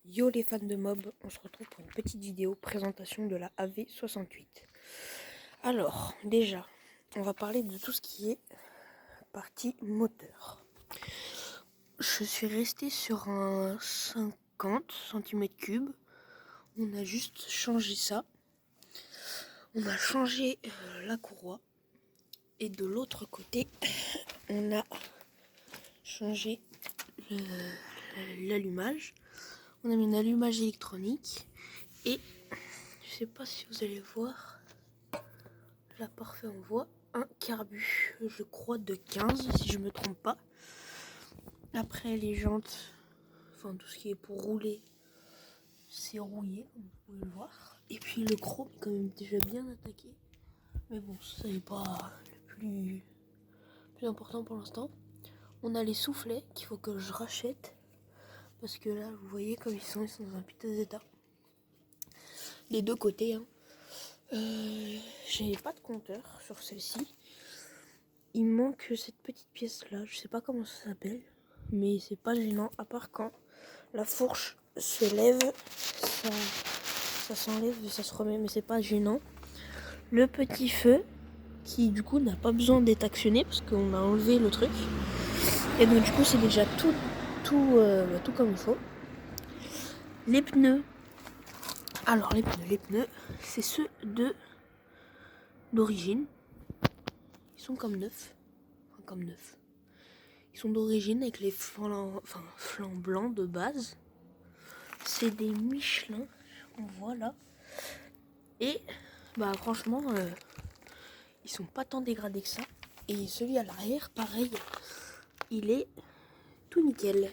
Yo les fans de mob, on se retrouve pour une petite vidéo présentation de la AV68. Alors, déjà, on va parler de tout ce qui est partie moteur. Je suis resté sur un 50 cm3. On a juste changé ça. On a changé la courroie. Et de l'autre côté, on a changé l'allumage. On a mis un allumage électronique. Et je sais pas si vous allez voir. Là, parfait, on voit un carbu, je crois de 15 si je me trompe pas. Après les jantes, enfin tout ce qui est pour rouler, c'est rouillé comme vous pouvez le voir. Et puis le chrome est quand même déjà bien attaqué. Mais bon, ça n'est pas le plus important pour l'instant. On a les soufflets qu'il faut que je rachète. Parce que là, vous voyez comme ils sont dans un piteux état. Les deux côtés, hein. J'ai pas de compteur sur celle-ci. Il manque cette petite pièce là, je sais pas comment ça s'appelle, mais c'est pas gênant, à part quand la fourche se lève, ça s'enlève et ça se remet, mais c'est pas gênant. Le petit feu, qui du coup n'a pas besoin d'être actionné parce qu'on a enlevé le truc, et donc du coup c'est déjà tout comme il faut. Les pneus, alors les pneus, c'est ceux d'origine, ils sont comme neufs, Ils sont d'origine avec les flancs blancs de base. C'est des Michelin, on voit là. Et bah franchement, ils sont pas tant dégradés que ça. Et celui à l'arrière, pareil, il est tout nickel.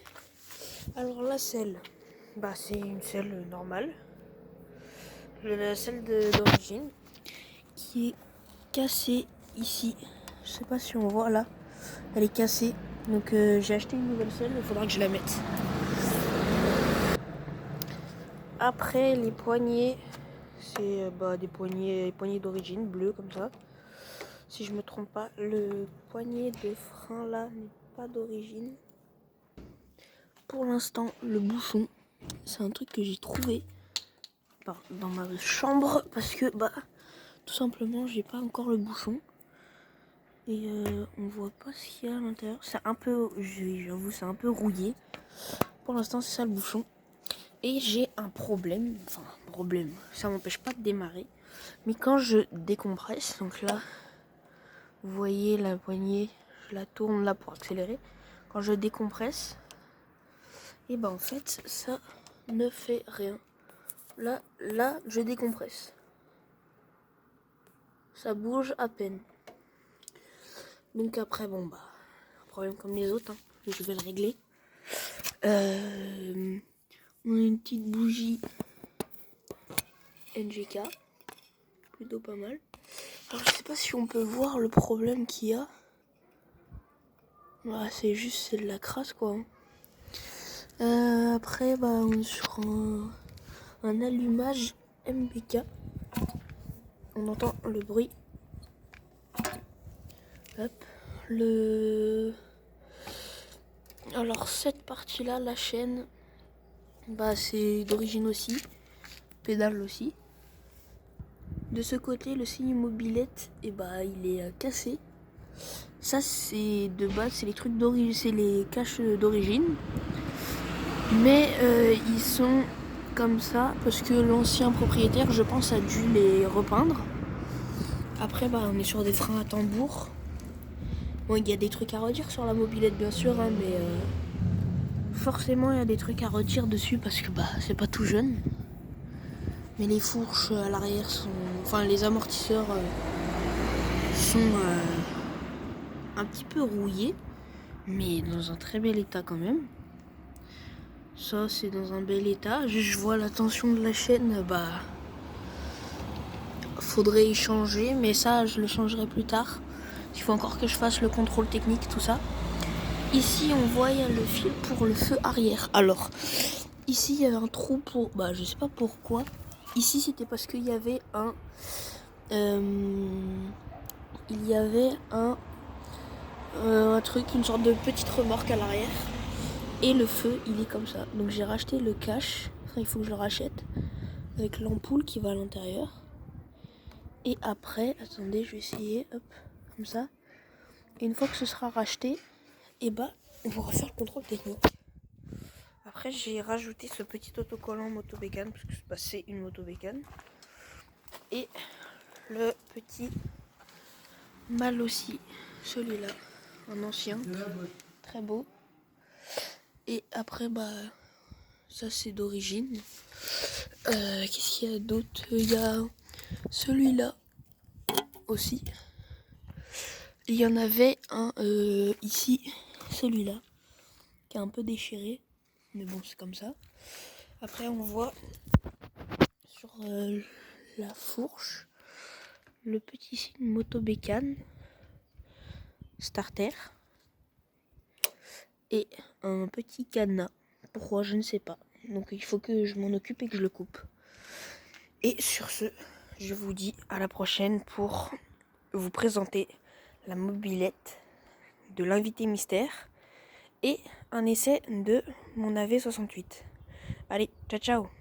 Alors la selle, bah c'est une selle normale. La selle d'origine qui est cassée ici. Je sais pas si on voit là. Elle est cassée. Donc j'ai acheté une nouvelle selle, il faudra que je la mette. Après les poignées, c'est des poignées d'origine bleues comme ça. Si je me trompe pas, le poignet de frein là n'est pas d'origine. Pour l'instant, le bouchon, c'est un truc que j'ai trouvé dans ma chambre parce que tout simplement j'ai pas encore le bouchon. Et on voit pas ce qu'il y a à l'intérieur. C'est un peu, j'avoue, c'est un peu rouillé. Pour l'instant, c'est ça le bouchon. Et j'ai un problème, ça m'empêche pas de démarrer. Mais quand je décompresse, donc là, vous voyez la poignée, je la tourne là pour accélérer. Quand je décompresse, et en fait, ça ne fait rien. Là, je décompresse. Ça bouge à peine. Donc après, un problème comme les autres, hein, je vais le régler. On a une petite bougie NGK, plutôt pas mal. Alors je sais pas si on peut voir le problème qu'il y a. C'est juste de la crasse quoi. Après on est sur un allumage MBK. On entend le bruit. Hop. Alors cette partie là, la chaîne, c'est d'origine aussi. Pédale aussi. De ce côté, le signe mobilette, il est cassé. Ça, c'est de base, c'est les trucs d'origine, c'est les caches d'origine. Mais ils sont comme ça parce que l'ancien propriétaire, je pense, a dû les repeindre. Après, on est sur des freins à tambour. Bon, il y a des trucs à redire sur la mobilette, bien sûr, hein, mais forcément, il y a des trucs à redire dessus parce que c'est pas tout jeune. Mais les fourches à l'arrière sont... Enfin, les amortisseurs sont un petit peu rouillés. Mais dans un très bel état quand même. Ça, c'est dans un bel état. Je vois la tension de la chaîne. Faudrait y changer. Mais ça, je le changerai plus tard. Il faut encore que je fasse le contrôle technique, tout ça. Ici, on voit, il y a le fil pour le feu arrière. Alors, ici, il y avait un trou pour... je sais pas pourquoi. Ici, c'était parce qu'il y avait un truc, une sorte de petite remorque à l'arrière. Et le feu, il est comme ça. Donc j'ai racheté le cache. Enfin, il faut que je le rachète. Avec l'ampoule qui va à l'intérieur. Et après, attendez, je vais essayer. Hop, comme ça. Et une fois que ce sera racheté, et bah, on pourra faire le contrôle technique. Après, j'ai rajouté ce petit autocollant Motobécane. Parce que c'est une Motobécane. Et le petit mal aussi. Celui-là. Un ancien. Très beau. Et après, bah, ça c'est d'origine. Qu'est-ce qu'il y a d'autre? Il y a celui-là aussi. Il y en avait un ici, celui-là, qui est un peu déchiré. Mais bon, c'est comme ça. Après, on voit sur la fourche le petit signe Motobécane starter. Et un petit cadenas. Pourquoi, je ne sais pas. Donc il faut que je m'en occupe et que je le coupe. Et sur ce, je vous dis à la prochaine pour vous présenter la mobilette de l'invité mystère et un essai de mon AV68. Allez, ciao ciao!